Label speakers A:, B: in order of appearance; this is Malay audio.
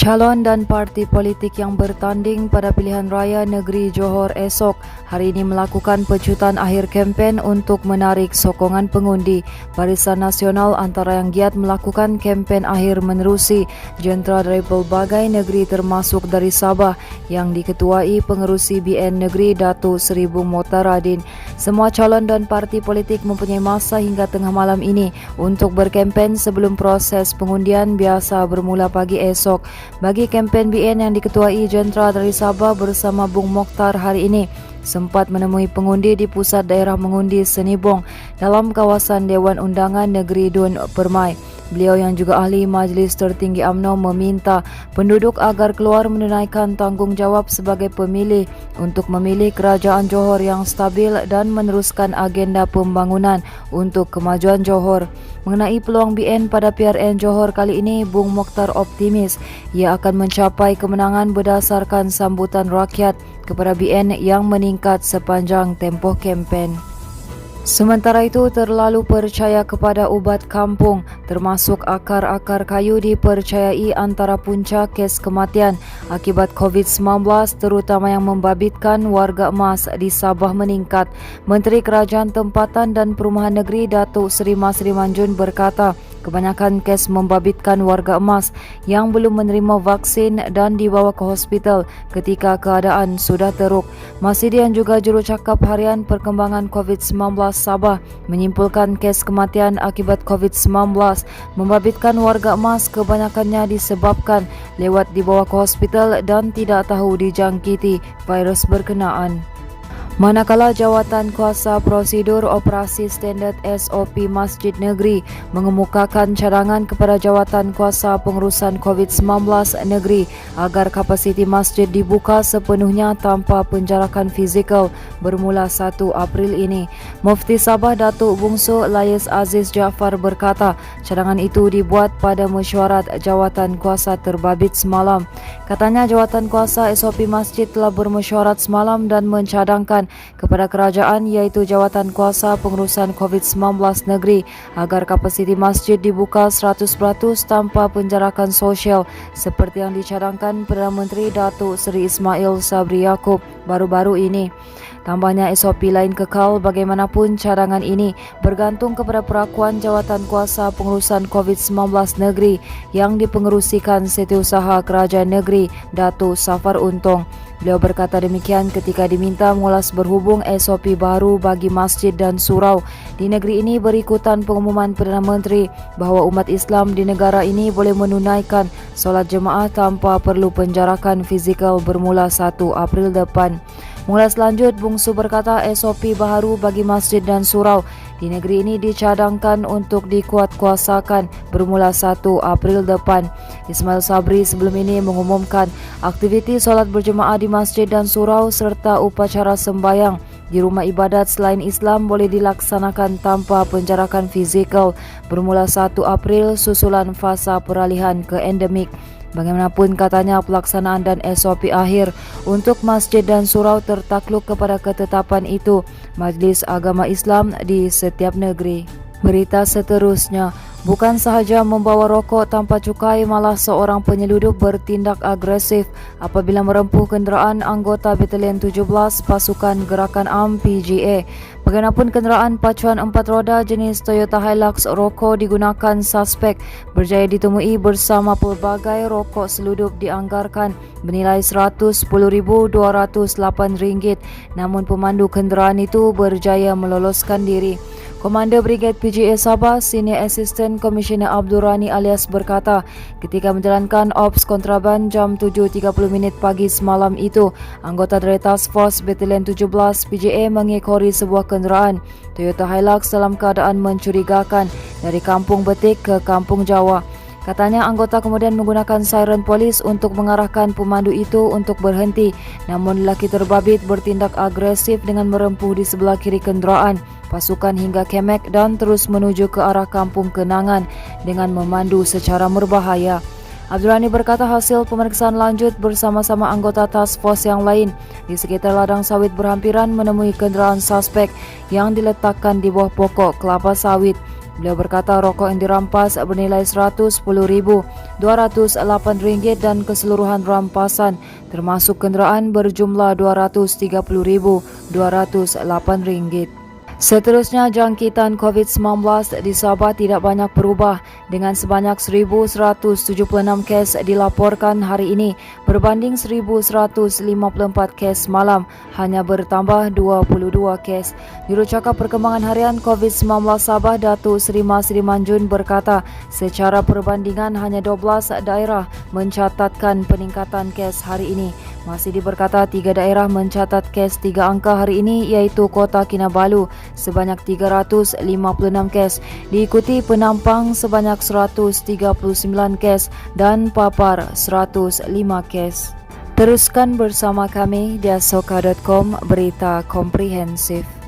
A: Calon dan parti politik yang bertanding pada pilihan raya negeri Johor esok hari ini melakukan pecutan akhir kempen untuk menarik sokongan pengundi. Barisan Nasional antara yang giat melakukan kempen akhir menerusi jentera dari pelbagai negeri termasuk dari Sabah yang diketuai pengerusi BN Negeri Datuk Seri Bung Mokhtar Radin. Semua calon dan parti politik mempunyai masa hingga tengah malam ini untuk berkempen sebelum proses pengundian biasa bermula pagi esok. Bagi kempen BN yang diketuai jentera dari Sabah bersama Bung Mokhtar hari ini sempat menemui pengundi di pusat daerah mengundi Senibong dalam kawasan Dewan Undangan Negeri Dun Permai. Beliau yang juga ahli Majlis Tertinggi UMNO meminta penduduk agar keluar menunaikan tanggungjawab sebagai pemilih untuk memilih kerajaan Johor yang stabil dan meneruskan agenda pembangunan untuk kemajuan Johor. Mengenai peluang BN pada PRN Johor kali ini, Bung Mokhtar optimis ia akan mencapai kemenangan berdasarkan sambutan rakyat kepada BN yang meningkat sepanjang tempoh kempen. Sementara itu, terlalu percaya kepada ubat kampung termasuk akar-akar kayu dipercayai antara punca kes kematian akibat COVID-19 terutama yang membabitkan warga emas di Sabah meningkat. Menteri Kerajaan Tempatan dan Perumahan Negeri Datuk Seri Masri Manjun berkata, kebanyakan kes membabitkan warga emas yang belum menerima vaksin dan dibawa ke hospital ketika keadaan sudah teruk. Masidi yang juga jurucakap harian perkembangan COVID-19 Sabah menyimpulkan kes kematian akibat COVID-19 membabitkan warga emas kebanyakannya disebabkan lewat dibawa ke hospital dan tidak tahu dijangkiti virus berkenaan. Manakala Jawatan Kuasa Prosedur Operasi Standard SOP Masjid Negeri mengemukakan cadangan kepada Jawatan Kuasa Pengurusan COVID-19 Negeri agar kapasiti masjid dibuka sepenuhnya tanpa penjarakan fizikal bermula 1 April ini. Mufti Sabah Datuk Bungsu Layis Aziz Jaafar berkata, cadangan itu dibuat pada mesyuarat Jawatan Kuasa terbabit semalam. Katanya Jawatan Kuasa SOP Masjid telah bermesyuarat semalam dan mencadangkan kepada kerajaan iaitu Jawatan Kuasa Pengurusan COVID-19 Negeri agar kapasiti masjid dibuka 100% tanpa penjarakan sosial seperti yang dicadangkan Perdana Menteri Datuk Seri Ismail Sabri Yaakob baru-baru ini. Tambahnya SOP lain kekal bagaimanapun cadangan ini bergantung kepada perakuan Jawatan Kuasa Pengurusan COVID-19 Negeri yang dipengerusikan Setiausaha Kerajaan Negeri Datuk Safar Untung. Beliau berkata demikian ketika diminta mengulas berhubung SOP baru bagi masjid dan surau di negeri ini berikutan pengumuman Perdana Menteri bahawa umat Islam di negara ini boleh menunaikan solat jemaah tanpa perlu penjarakan fizikal bermula 1 April depan. Mengulas lanjut, Bungsu berkata SOP baharu bagi masjid dan surau di negeri ini dicadangkan untuk dikuatkuasakan bermula 1 April depan. Ismail Sabri sebelum ini mengumumkan aktiviti solat berjemaah di masjid dan surau serta upacara sembahyang di rumah ibadat selain Islam boleh dilaksanakan tanpa penjarakan fizikal bermula 1 April susulan fasa peralihan ke endemik. Bagaimanapun katanya pelaksanaan dan SOP akhir untuk masjid dan surau tertakluk kepada ketetapan itu Majlis Agama Islam di setiap negeri. Berita seterusnya, bukan sahaja membawa rokok tanpa cukai, malah seorang penyelundup bertindak agresif apabila merempuh kenderaan anggota Batalion 17 Pasukan Gerakan AM PGA. Bagaimanapun kenderaan pacuan 4 roda jenis Toyota Hilux rokok digunakan suspek berjaya ditemui bersama pelbagai rokok seludup dianggarkan bernilai RM110,208, namun pemandu kenderaan itu berjaya meloloskan diri. Komander Brigade PGA Sabah, Senior Assistant Commissioner Abdul Rani alias berkata, ketika menjalankan ops kontraban jam 7.30 pagi semalam itu, anggota dari Task Force Batalion 17 PGA mengekori sebuah kenderaan Toyota Hilux dalam keadaan mencurigakan dari Kampung Betik ke Kampung Jawa. Katanya anggota kemudian menggunakan siren polis untuk mengarahkan pemandu itu untuk berhenti, namun lelaki terbabit bertindak agresif dengan merempuh di sebelah kiri kenderaan pasukan hingga Kemek dan terus menuju ke arah Kampung Kenangan dengan memandu secara berbahaya. Abdul Rani berkata hasil pemeriksaan lanjut bersama-sama anggota task force yang lain di sekitar ladang sawit berhampiran menemui kenderaan suspek yang diletakkan di bawah pokok kelapa sawit. Beliau berkata rokok yang dirampas bernilai RM110,208 dan keseluruhan rampasan termasuk kenderaan berjumlah RM230,208. Seterusnya, jangkitan COVID-19 di Sabah tidak banyak berubah dengan sebanyak 1,176 kes dilaporkan hari ini berbanding 1,154 kes malam, hanya bertambah 22 kes. Jurucakap Perkembangan Harian COVID-19 Sabah Datuk Seri Masri Manjun berkata secara perbandingan hanya 12 daerah mencatatkan peningkatan kes hari ini. Masih berkata 3 daerah mencatat kes 3 angka hari ini iaitu Kota Kinabalu sebanyak 356 kes, diikuti Penampang sebanyak 139 kes dan Papar 105 kes. Teruskan bersama kami di asoka.com, berita komprehensif.